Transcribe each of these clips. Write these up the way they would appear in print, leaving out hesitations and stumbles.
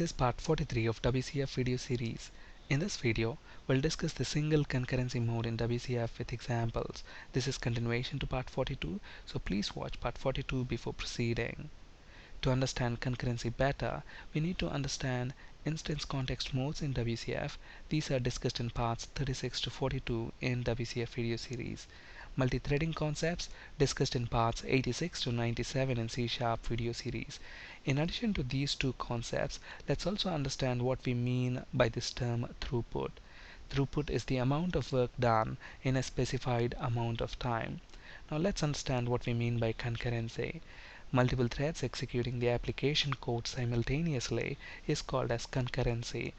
is part 43 of WCF video series. In this video, we'll discuss the single concurrency mode in WCF with examples. This is continuation to part 42, so please watch part 42 before proceeding. To understand concurrency better, we need to understand instance context modes in WCF. These are discussed in parts 36 to 42 in WCF video series. Multithreading concepts discussed in parts 86 to 97 in C# video series. In addition to these two concepts, let's also understand what we mean by this term throughput. Throughput is the amount of work done in a specified amount of time. Now let's understand what we mean by concurrency. Multiple threads executing the application code simultaneously is called as concurrency.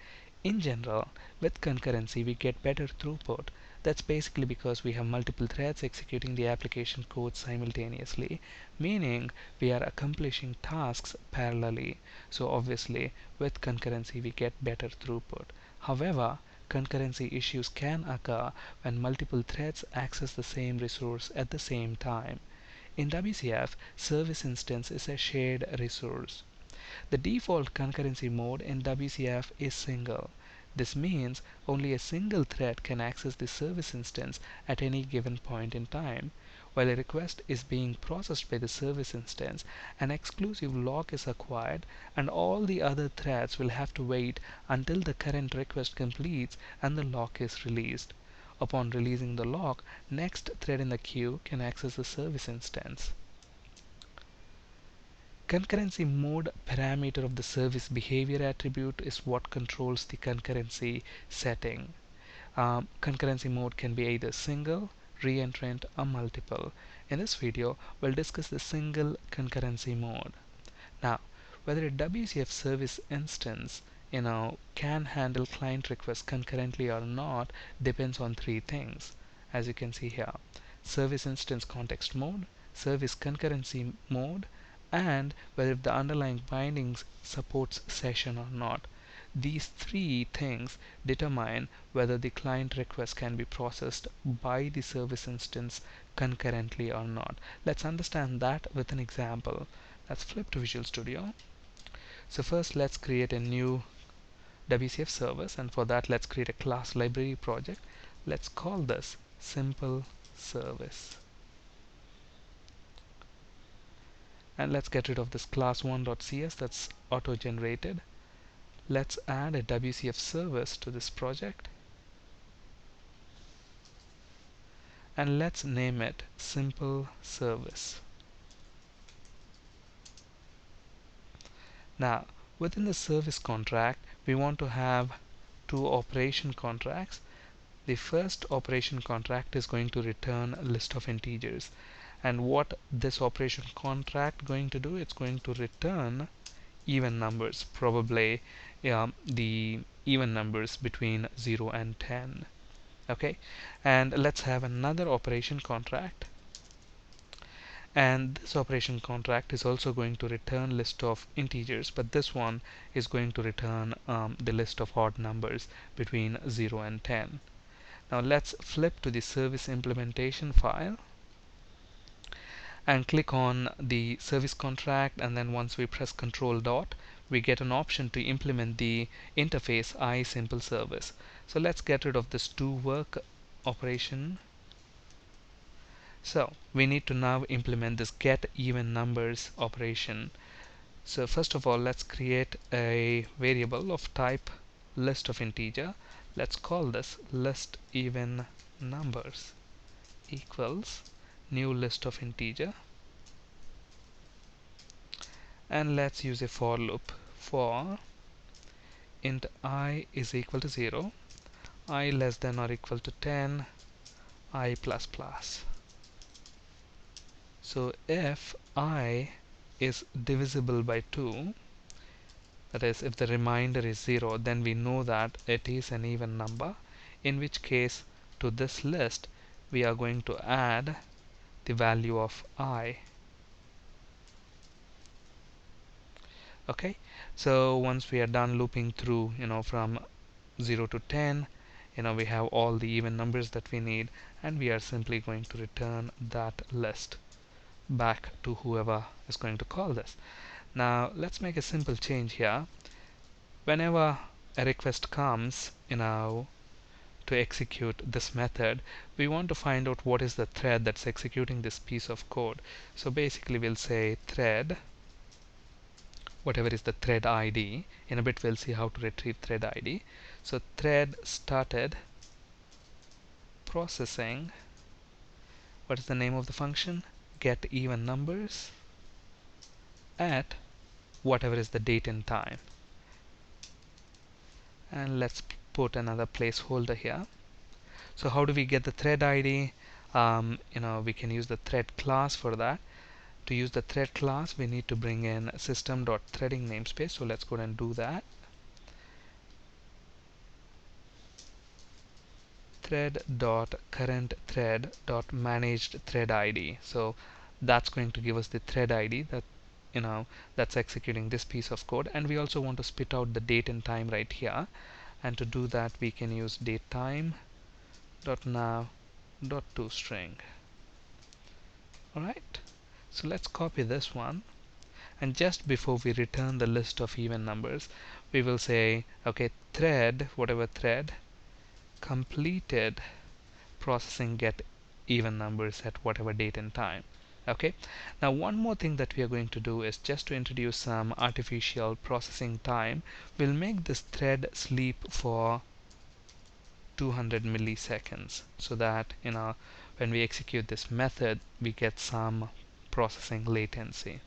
In general, with concurrency we get better throughput. That's basically because we have multiple threads executing the application code simultaneously, meaning we are accomplishing tasks parallelly. So obviously, with concurrency we get better throughput. However, concurrency issues can occur when multiple threads access the same resource at the same time. In WCF, service instance is a shared resource. The default concurrency mode in WCF is single. This means only a single thread can access the service instance at any given point in time. While a request is being processed by the service instance, an exclusive lock is acquired and all the other threads will have to wait until the current request completes and the lock is released. Upon releasing the lock, next thread in the queue can access the service instance. Concurrency mode parameter of the service behavior attribute is what controls the concurrency setting. Concurrency mode can be either single, reentrant, or multiple. In this video, we'll discuss the single concurrency mode. Now, whether a WCF service instance can handle client requests concurrently or not depends on three things. As you can see here, service instance context mode, service concurrency mode, and whether the underlying bindings supports session or not. These three things determine whether the client request can be processed by the service instance concurrently or not. Let's understand that with an example. Let's flip to Visual Studio. So first let's create a new WCF service, and for that let's create a class library project. Let's call this simple service. And let's get rid of this class1.cs that's auto-generated. Let's add a WCF service to this project and let's name it simple service. Now within the service contract we want to have two operation contracts. The first operation contract is going to return a list of integers, and what this operation contract going to do, it's going to return even numbers, probably the even numbers between 0 and 10. Okay, and let's have another operation contract, and this operation contract is also going to return list of integers, but this one is going to return the list of odd numbers between 0 and 10. Now let's flip to the service implementation file and click on the service contract, and then once we press Control dot, we get an option to implement the interface simple service. So let's get rid of this to work operation. So we need to now implement this get even numbers operation. So first of all, let's create a variable of type list of integer. Let's call this list even numbers equals new list of integer, and let's use a for loop for int I is equal to 0, I less than or equal to 10, I plus plus. So if I is divisible by 2, that is if the remainder is 0, then we know that it is an even number, in which case to this list we are going to add the value of I. Okay, so once we are done looping through from 0 to 10, we have all the even numbers that we need, and we are simply going to return that list back to whoever is going to call this. Now let's make a simple change here. whenever a request comes, to execute this method, we want to find out what is the thread that's executing this piece of code. So basically we'll say thread, whatever is the thread ID. In a bit we'll see how to retrieve thread ID. So thread started processing, what is the name of the function? Get even numbers at whatever is the date and time. And let's put another placeholder here. So how do we get the thread ID? We can use the thread class for that. To use the thread class, we need to bring in system.threading namespace. So let's go ahead and do that. Thread.current_thread.managed thread ID. So that's going to give us the thread ID that that's executing this piece of code. And we also want to spit out the date and time right here. And to do that, we can use datetime.now.toString. Alright, so let's copy this one, and just before we return the list of even numbers, we will say, okay, thread, whatever thread, completed processing get even numbers at whatever date and time. Okay, now one more thing that we are going to do is just to introduce some artificial processing time. We'll make this thread sleep for 200 milliseconds so that when we execute this method we get some processing latency.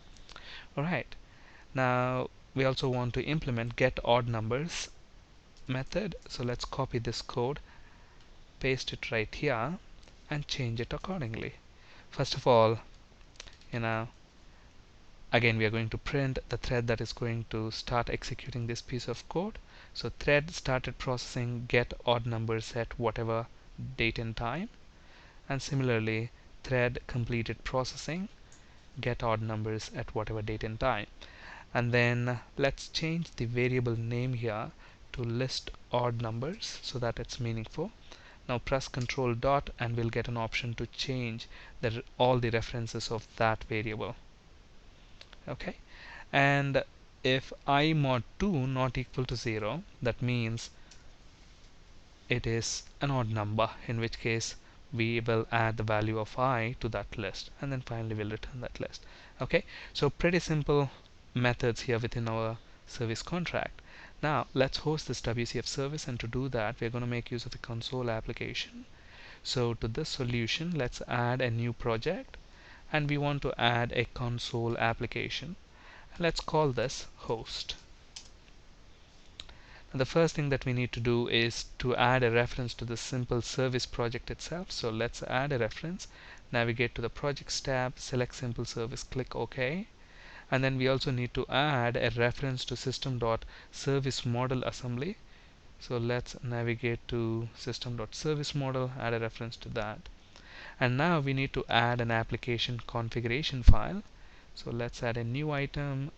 Alright, now we also want to implement get odd numbers method. So let's copy this code, paste it right here, and change it accordingly. First of all, again we are going to print the thread that is going to start executing this piece of code. So thread started processing get odd numbers at whatever date and time, and similarly thread completed processing get odd numbers at whatever date and time. And then let's change the variable name here to list odd numbers so that it's meaningful. Now press Control dot and we'll get an option to change all the references of that variable. Okay, and if I mod 2 not equal to 0, that means it is an odd number, in which case we will add the value of I to that list, and then finally we'll return that list. Okay, so pretty simple methods here within our service contract. Now let's host this WCF service, and to do that we're going to make use of the console application. So to this solution, let's add a new project, and we want to add a console application. Let's call this host. And the first thing that we need to do is to add a reference to the simple service project itself. So let's add a reference, navigate to the projects tab, select simple service, click OK. And then we also need to add a reference to system.service_model assembly. So let's navigate to system.service_model, add a reference to that. And now we need to add an application configuration file. So let's add a new item,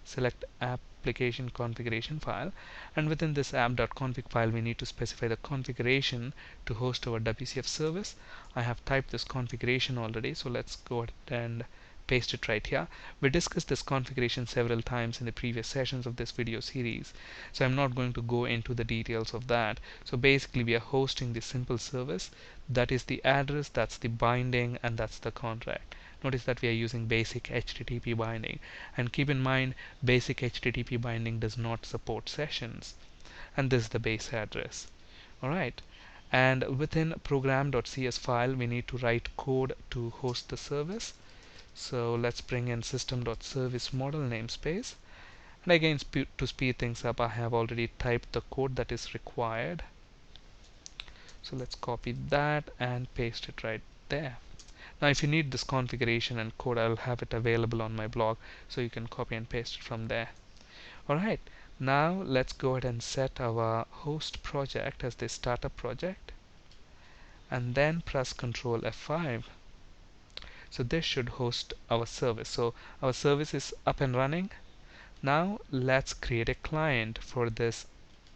select application configuration file, and within this app.config file we need to specify the configuration to host our WCF service. I have typed this configuration already, so let's go ahead and paste it right here. We discussed this configuration several times in the previous sessions of this video series, so I'm not going to go into the details of that. So basically we are hosting the simple service. That is the address, that's the binding, and that's the contract. Notice that we are using basic HTTP binding, and keep in mind basic HTTP binding does not support sessions, and this is the base address. Alright, and within program.cs file we need to write code to host the service. So let's bring in system.service_model namespace, and again to speed things up I have already typed the code that is required. So let's copy that and paste it right there. Now if you need this configuration and code, I'll have it available on my blog, so you can copy and paste it from there. Alright, now let's go ahead and set our host project as the startup project, and then press Ctrl F5. So this should host our service. So our service is up and running. Now let's create a client for this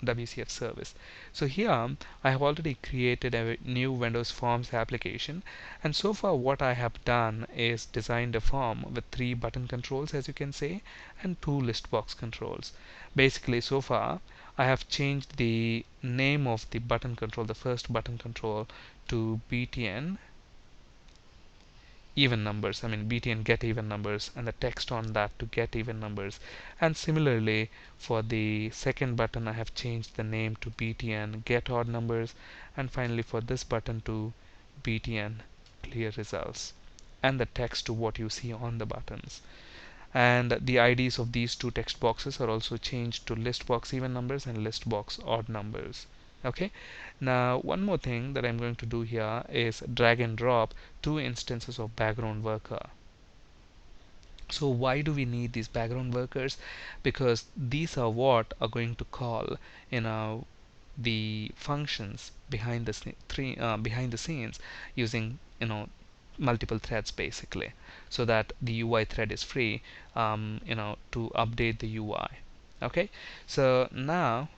WCF Service. So here I have already created a new Windows Forms application, and so far what I have done is designed a form with 3 button controls, as you can see, and 2 list box controls. Basically, so far I have changed the name of the button control, the first button control, to BTN even numbers, BTN get even numbers, and the text on that to get even numbers. And similarly, for the second button I have changed the name to BTN get odd numbers, and finally for this button to BTN clear results, and the text to what you see on the buttons. And the IDs of these 2 text boxes are also changed to list box even numbers and list box odd numbers. Okay, now one more thing that I'm going to do here is drag and drop 2 instances of background worker. So why do we need these background workers? Because these are what are going to call the functions behind the scenes using multiple threads, basically, so that the UI thread is free to update the UI. Okay, so now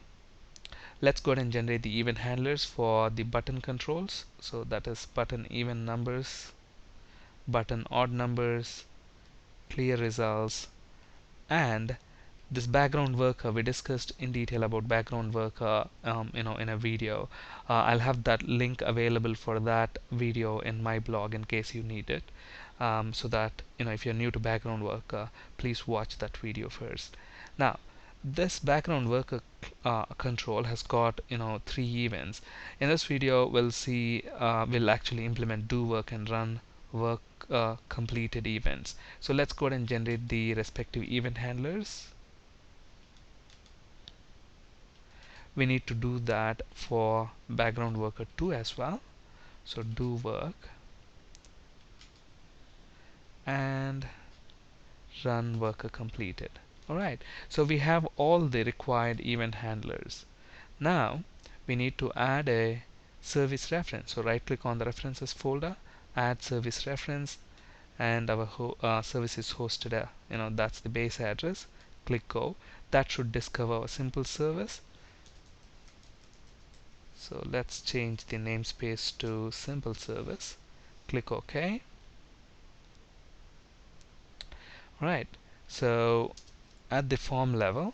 let's go ahead and generate the event handlers for the button controls. So that is button even numbers, button odd numbers, clear results, and this background worker. We discussed in detail about background worker in a video. I'll have that link available for that video in my blog in case you need it, so that if you're new to background worker, please watch that video first. Now this background worker control has got 3 events. In this video we'll actually implement do work and run work completed events. So let's go ahead and generate the respective event handlers. We need to do that for background worker 2 as well. So do work and run worker completed. Alright, so we have all the required event handlers. Now we need to add a service reference. So right click on the references folder, add service reference, and our service is hosted that's the base address. Click go. That should discover a simple service. So let's change the namespace to simple service. Click OK. Right, so at the form level,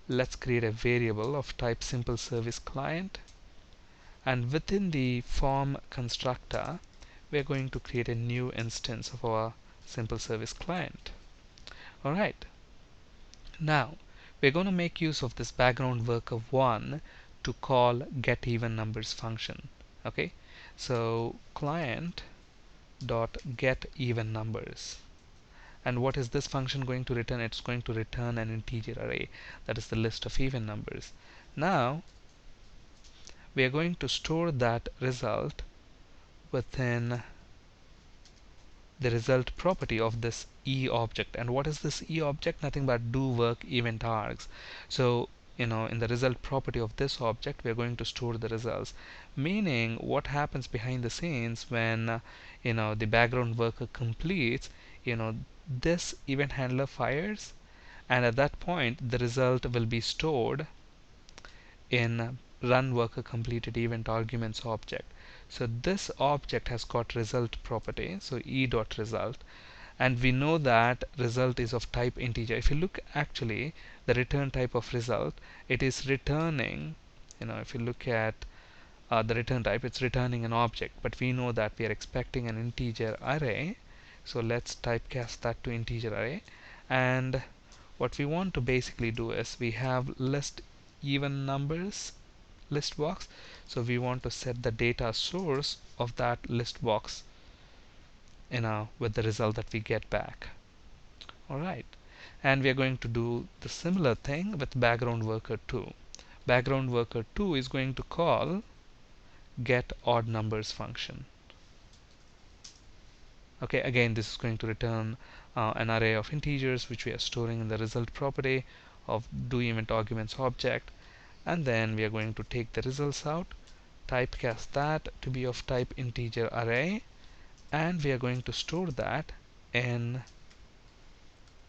let's create a variable of type simple service client, and within the form constructor we're going to create a new instance of our simple service client. Alright, now we're going to make use of this background worker 1 to call get even numbers function. Okay, so client dot get even numbers. And what is this function going to return? It's going to return an integer array, that is the list of even numbers. Now we are going to store that result within the result property of this e object. And what is this e object? Nothing but do work event args. So in the result property of this object we are going to store the results, meaning what happens behind the scenes when the background worker completes, this event handler fires, and at that point the result will be stored in run worker completed event arguments object. So this object has got result property, so e dot result, and we know that result is of type integer. If you look actually the return type of result, it is returning, if you look at the return type, it's returning an object, but we know that we are expecting an integer array. So let's typecast that to integer array, and what we want to basically do is we have list even numbers list box, so we want to set the data source of that list box with the result that we get back. Alright, and we are going to do the similar thing with background worker 2. Background worker 2 is going to call get odd numbers function. Okay, again this is going to return an array of integers which we are storing in the result property of do event arguments object, and then we are going to take the results out, typecast that to be of type integer array, and we are going to store that in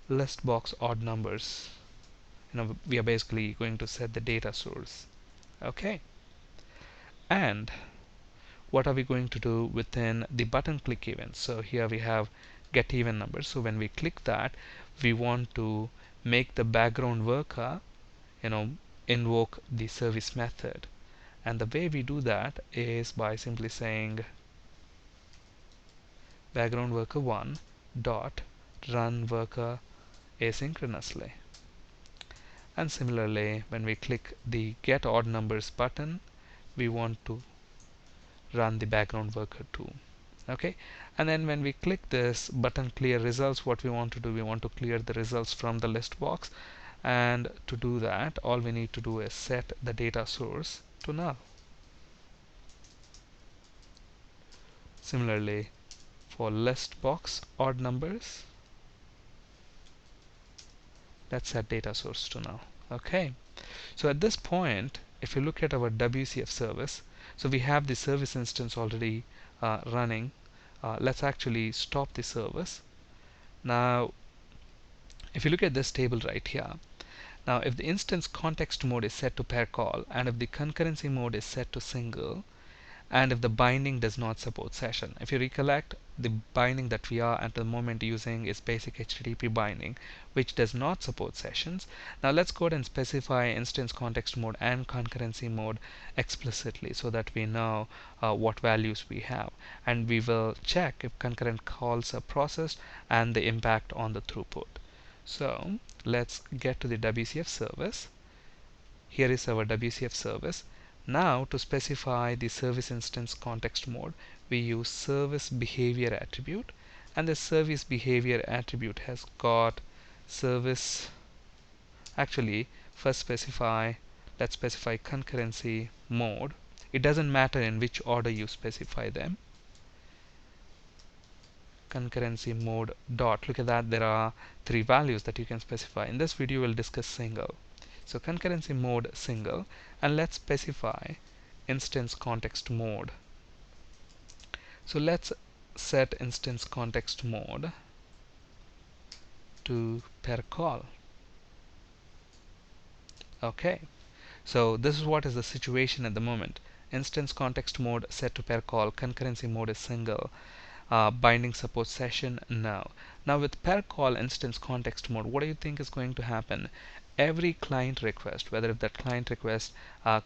list box odd numbers, we are basically going to set the data source. Okay, and what are we going to do within the button click event? So here we have get even number. So when we click that, we want to make the background worker invoke the service method, and the way we do that is by simply saying background worker 1 dot run worker asynchronously. And similarly, when we click the get odd numbers button, we want to run the background worker 2. Okay, and then when we click this button clear results, what we want to do, we want to clear the results from the list box, and to do that all we need to do is set the data source to null. Similarly, for list box odd numbers, let's set data source to null. Okay, so at this point, if you look at our WCF service, so we have the service instance already running. Let's actually stop the service. Now if you look at this table right here, now if the instance context mode is set to pair call, and if the concurrency mode is set to single, and if the binding does not support session. If you recollect, the binding that we are at the moment using is basic HTTP binding, which does not support sessions. Now let's go ahead and specify instance context mode and concurrency mode explicitly so that we know what values we have, and we will check if concurrent calls are processed and the impact on the throughput. So let's get to the WCF service. Here is our WCF service. Now to specify the service instance context mode, we use service behavior attribute, and the service behavior attribute has got service. Actually, let's specify concurrency mode. It doesn't matter in which order you specify them. Concurrency mode dot, look at that, there are 3 values that you can specify. In this video we'll discuss single. So concurrency mode single, and let's specify instance context mode. So let's set instance context mode to pair call. Okay, so this is what is the situation at the moment. Instance context mode set to pair call, concurrency mode is single, binding support session no. Now with pair call instance context mode, what do you think is going to happen? Every client request, whether if that client request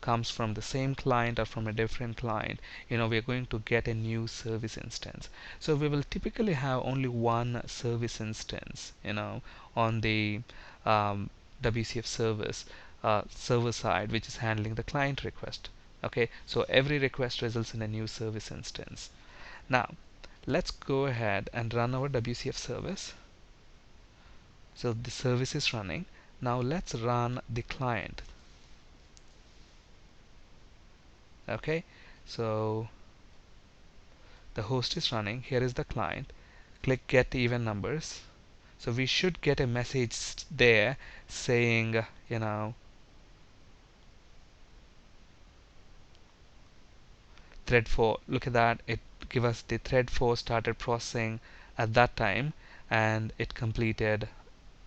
comes from the same client or from a different client, we are going to get a new service instance. So we will typically have only one service instance on the WCF service server side, which is handling the client request. Okay, so every request results in a new service instance. Now let's go ahead and run our WCF service. So the service is running. Now let's run the client. Okay, so the host is running. Here is the client. Click get even numbers. So we should get a message there saying thread 4. Look at that, it give us the thread 4 started processing at that time, and it completed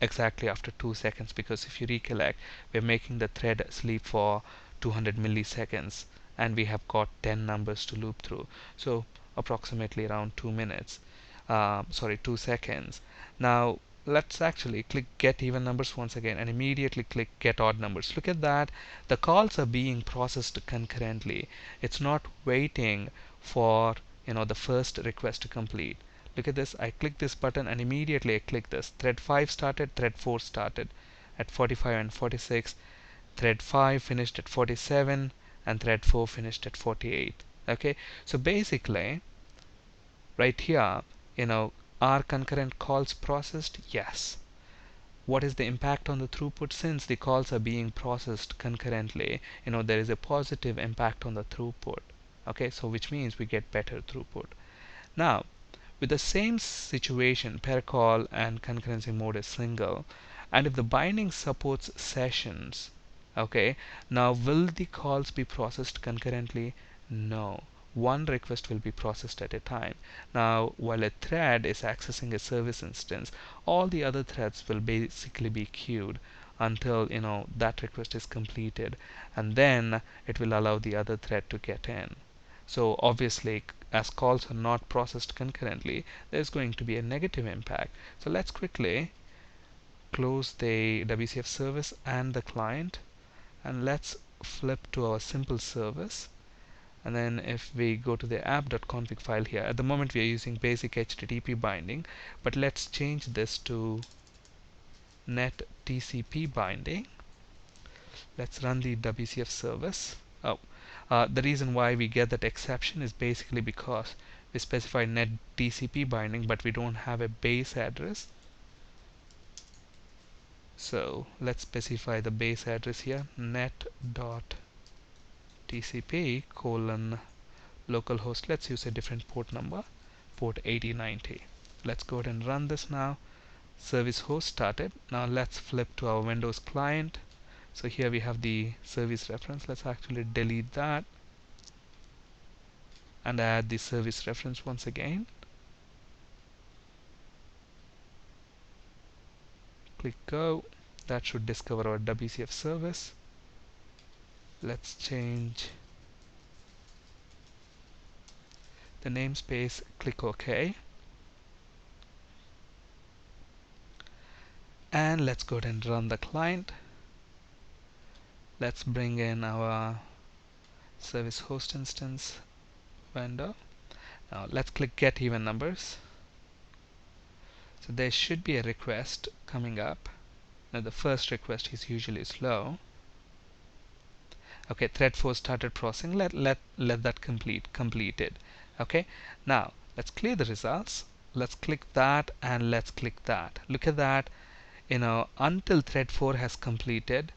exactly after 2 seconds, because if you recollect, we're making the thread sleep for 200 milliseconds, and we have got 10 numbers to loop through, so approximately around 2 minutes, 2 seconds. Now let's actually click get even numbers once again, and immediately click get odd numbers. Look at that, the calls are being processed concurrently. It's not waiting for the first request to complete. Look at this, I click this button and immediately I click this. Thread 5 started, thread 4 started at 45 and 46, thread 5 finished at 47, and thread 4 finished at 48. Okay, so basically right here, are concurrent calls processed? Yes. What is the impact on the throughput? Since the calls are being processed concurrently, there is a positive impact on the throughput. Okay, so which means we get better throughput. Now with the same situation, pair call and concurrency mode is single, and if the binding supports sessions, okay, now will the calls be processed concurrently? No, one request will be processed at a time. Now while a thread is accessing a service instance, all the other threads will basically be queued until that request is completed, and then it will allow the other thread to get in. So obviously, as calls are not processed concurrently, there's going to be a negative impact. So let's quickly close the WCF service and the client, and let's flip to our simple service. And then if we go to the app.config file here, at the moment we are using basic HTTP binding, but let's change this to net TCP binding. Let's run the WCF service. The reason why we get that exception is basically because we specify net TCP binding, but we don't have a base address. So let's specify the base address here, net.tcp colon localhost. Let's use a different port number, port 8090. Let's go ahead and run this now. Service host started. Now let's flip to our Windows client. So here we have the service reference. Let's actually delete that and add the service reference once again. Click go. That should discover our WCF service. Let's change the namespace. Click OK. And let's go ahead and run the client. Let's bring in our service host instance window. Now let's click get even numbers. So there should be a request coming up. Now the first request is usually slow. Okay, thread 4 started processing. Let that completed. Okay, now let's clear the results. Let's click that and let's click that. Look at that. Until thread 4 has completed,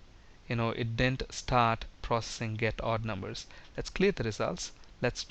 it didn't start processing get odd numbers. Let's clear the results. Let's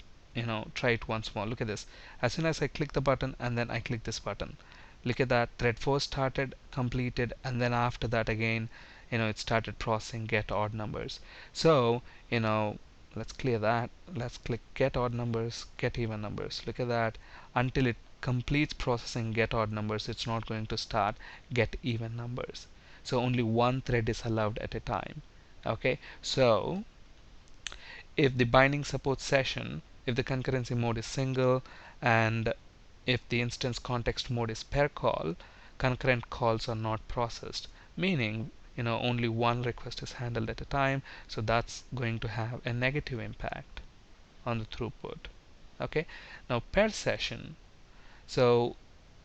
try it once more. Look at this. As soon as I click the button and then I click this button, look at that, thread 4 started, completed, and then after that again it started processing get odd numbers. So let's clear that. Let's click get odd numbers, get even numbers. Look at that. Until it completes processing get odd numbers, it's not going to start get even numbers. So only one thread is allowed at a time. Okay, so if the binding support session, if the concurrency mode is single, and if the instance context mode is per call, concurrent calls are not processed, meaning only one request is handled at a time. So that's going to have a negative impact on the throughput. Okay, now per session. So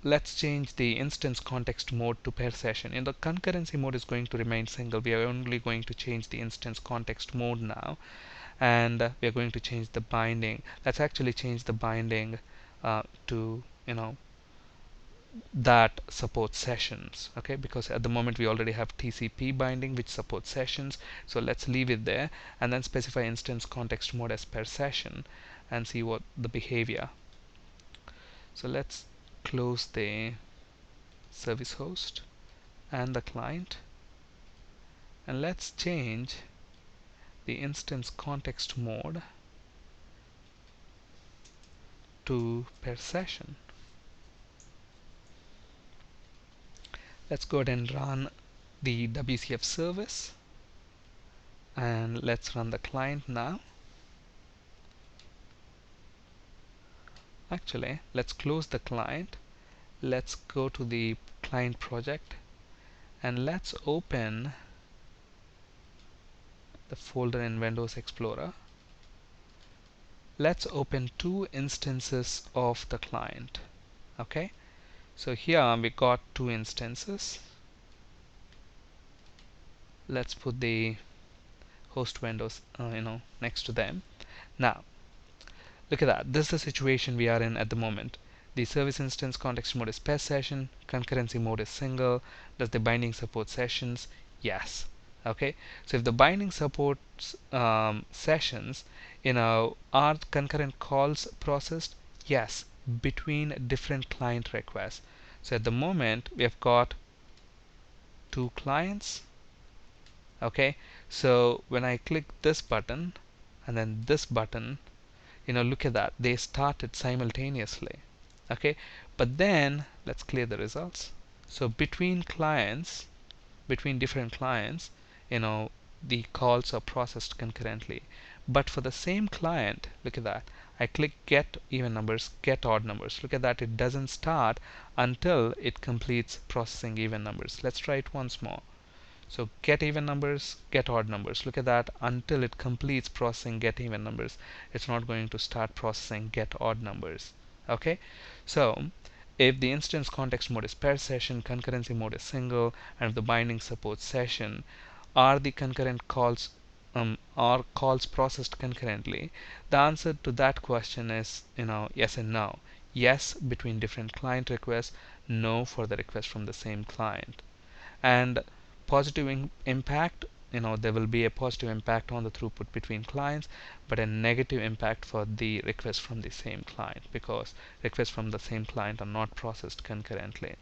let's change the instance context mode to per session. In the concurrency mode is going to remain single. We are only going to change the instance context mode now, and we are going to change the binding. Let's actually change the binding to that supports sessions. Okay, because at the moment we already have TCP binding which supports sessions. So let's leave it there and then specify instance context mode as per session and see what the behavior. So let's close the service host and the client, and let's change the instance context mode to per session. Let's go ahead and run the WCF service, and let's run the client now. Actually, let's close the client. Let's go to the client project and let's open the folder in Windows Explorer. Let's open two instances of the client. Okay, so here we got two instances. Let's put the host windows next to them. Now look at that. This is the situation we are in at the moment. The service instance context mode is per session, concurrency mode is single. Does the binding support sessions? Yes. Okay, so if the binding supports sessions, are concurrent calls processed? Yes, between different client requests. So at the moment we have got two clients. Okay, so when I click this button and then this button, look at that, they started simultaneously. Okay, but then let's clear the results. So between clients, between different clients, the calls are processed concurrently. But for the same client, look at that, I click get even numbers, get odd numbers. Look at that, it doesn't start until it completes processing even numbers. Let's try it once more. So get even numbers, get odd numbers. Look at that, until it completes processing get even numbers, it's not going to start processing get odd numbers. Okay, so if the instance context mode is per session, concurrency mode is single, and if the binding supports session, are the concurrent calls are calls processed concurrently? The answer to that question is yes and no. Yes between different client requests, no for the request from the same client. And positive impact, there will be a positive impact on the throughput between clients, but a negative impact for the requests from the same client, because requests from the same client are not processed concurrently.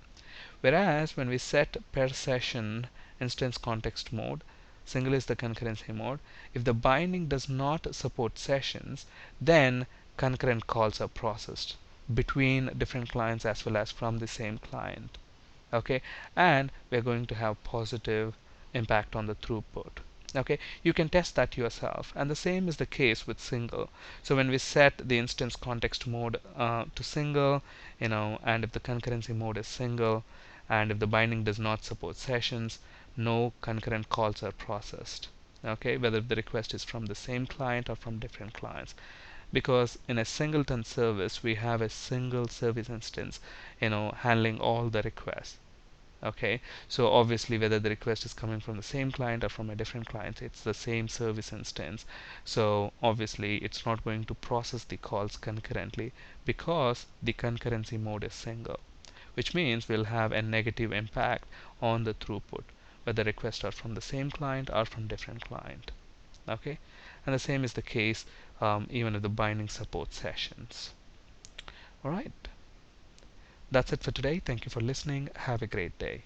Whereas when we set per session instance context mode, single is the concurrency mode, if the binding does not support sessions, then concurrent calls are processed between different clients as well as from the same client. Okay, and we're going to have positive impact on the throughput. Okay, you can test that yourself, and the same is the case with single. So when we set the instance context mode to single, and if the concurrency mode is single, and if the binding does not support sessions, no concurrent calls are processed. Okay, whether the request is from the same client or from different clients, because in a singleton service we have a single service instance handling all the requests. Okay, so obviously whether the request is coming from the same client or from a different client, it's the same service instance. So obviously it's not going to process the calls concurrently because the concurrency mode is single, which means we'll have a negative impact on the throughput whether requests are from the same client or from different client. Okay, and the same is the case even if the binding supports sessions. Alright, that's it for today. Thank you for listening. Have a great day.